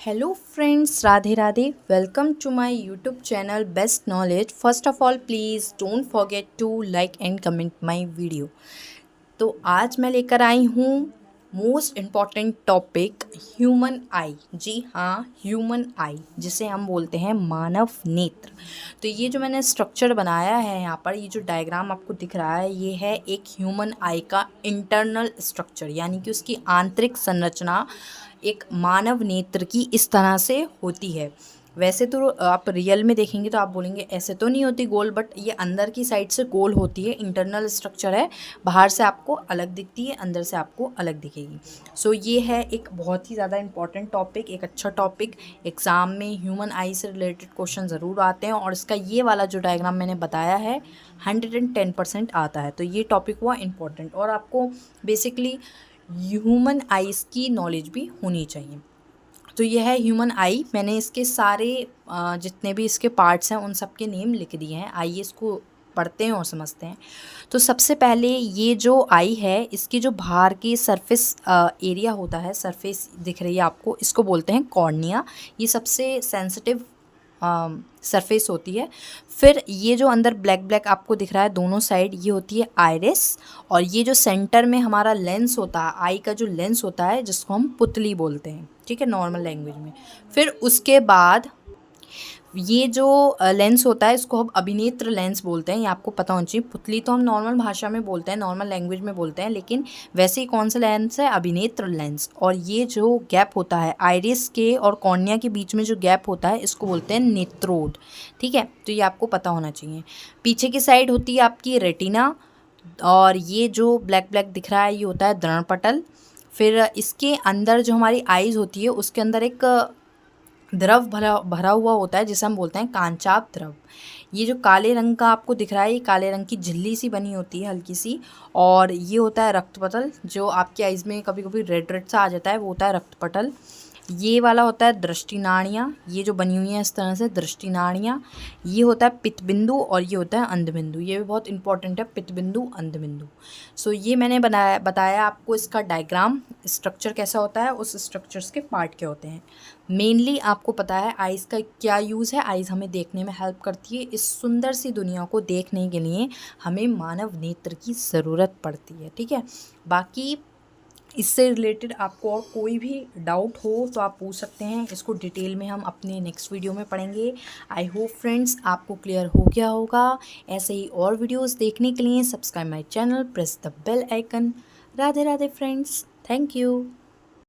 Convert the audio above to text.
Hello friends, Radhe Radhe. Welcome to my YouTube channel Best Knowledge. First of all, please don't forget to like and comment my video. तो आज मैं लेकर आई हूँ most important topic human eye. जी हाँ, human आई जिसे हम बोलते हैं मानव नेत्र। तो ये जो मैंने स्ट्रक्चर बनाया है यहाँ पर, ये जो डायग्राम आपको दिख रहा है, ये है एक ह्यूमन आई का इंटरनल स्ट्रक्चर, यानी कि उसकी आंतरिक संरचना एक मानव नेत्र की इस तरह से होती है। वैसे तो आप रियल में देखेंगे तो आप बोलेंगे ऐसे तो नहीं होती गोल, बट ये अंदर की साइड से गोल होती है। इंटरनल स्ट्रक्चर है, बाहर से आपको अलग दिखती है, अंदर से आपको अलग दिखेगी। सो ये है एक बहुत ही ज़्यादा इंपॉर्टेंट टॉपिक, एक अच्छा टॉपिक। एग्ज़ाम में ह्यूमन आई से रिलेटेड क्वेश्चन ज़रूर आते हैं और इसका ये वाला जो डायग्राम मैंने बताया है 110% आता है। तो ये टॉपिक हुआ इम्पॉर्टेंट और आपको बेसिकली ह्यूमन आइज़ की नॉलेज भी होनी चाहिए। तो यह है ह्यूमन आई। मैंने इसके सारे जितने भी इसके पार्ट्स हैं उन सब के नेम लिख दिए हैं। आइए इसको पढ़ते हैं और समझते हैं। तो सबसे पहले ये जो आई है, इसकी जो बाहर की सरफेस एरिया होता है, सरफेस दिख रही है आपको, इसको बोलते हैं कॉर्निया। ये सबसे सेंसिटिव सरफेस होती है। फिर ये जो अंदर ब्लैक ब्लैक आपको दिख रहा है दोनों साइड, ये होती है आइरिस। और ये जो सेंटर में हमारा लेंस होता है, आई का जो लेंस होता है, जिसको हम पुतली बोलते हैं, ठीक है, नॉर्मल लैंग्वेज में। फिर उसके बाद ये जो लेंस होता है, इसको हम अभिनेत्र लेंस बोलते हैं। ये आपको पता होना चाहिए। पुतली तो हम नॉर्मल भाषा में बोलते हैं, नॉर्मल लैंग्वेज में बोलते हैं, लेकिन वैसे ही कौन सा लेंस है? अभिनेत्र लेंस। और ये जो गैप होता है आइरिस के और कॉर्निया के बीच में, जो गैप होता है, इसको बोलते हैं नेत्रोड। ठीक है, तो ये आपको पता होना चाहिए। पीछे की साइड होती है आपकी रेटिना, और ये जो ब्लैक ब्लैक दिख रहा है, ये होता है दर्पण। फिर इसके अंदर जो हमारी आइज़ होती है, उसके अंदर एक द्रव भरा भरा हुआ होता है, जिसे हम बोलते हैं कांचाप द्रव। ये जो काले रंग का आपको दिख रहा है, ये काले रंग की झिल्ली सी बनी होती है, हल्की सी। और ये होता है रक्तपटल, जो आपकी आइज़ में कभी कभी रेड रेड सा आ जाता है, वो होता है रक्तपटल। ये वाला होता है दृष्टि नाड़ियाँ, ये जो बनी हुई हैं इस तरह से दृष्टि नाड़ियाँ। ये होता है पित्त बिंदु और ये होता है अंध बिंदु। ये भी बहुत इंपॉर्टेंट है, पित्त बिंदु, अंध बिंदु। सो ये मैंने बताया आपको इसका डायग्राम, स्ट्रक्चर कैसा होता है, उस स्ट्रक्चर्स के पार्ट क्या होते हैं। मेनली आपको पता है आइज़ का क्या यूज़ है। आइज़ हमें देखने में हेल्प करती है। इस सुंदर सी दुनिया को देखने के लिए हमें मानव नेत्र की ज़रूरत पड़ती है। ठीक है, बाकी इससे रिलेटेड आपको और कोई भी डाउट हो तो आप पूछ सकते हैं। इसको डिटेल में हम अपने नेक्स्ट वीडियो में पढ़ेंगे। आई होप फ्रेंड्स आपको क्लियर हो गया होगा। ऐसे ही और वीडियोस देखने के लिए subscribe my channel, press the bell icon. Radhe Radhe friends, thank you.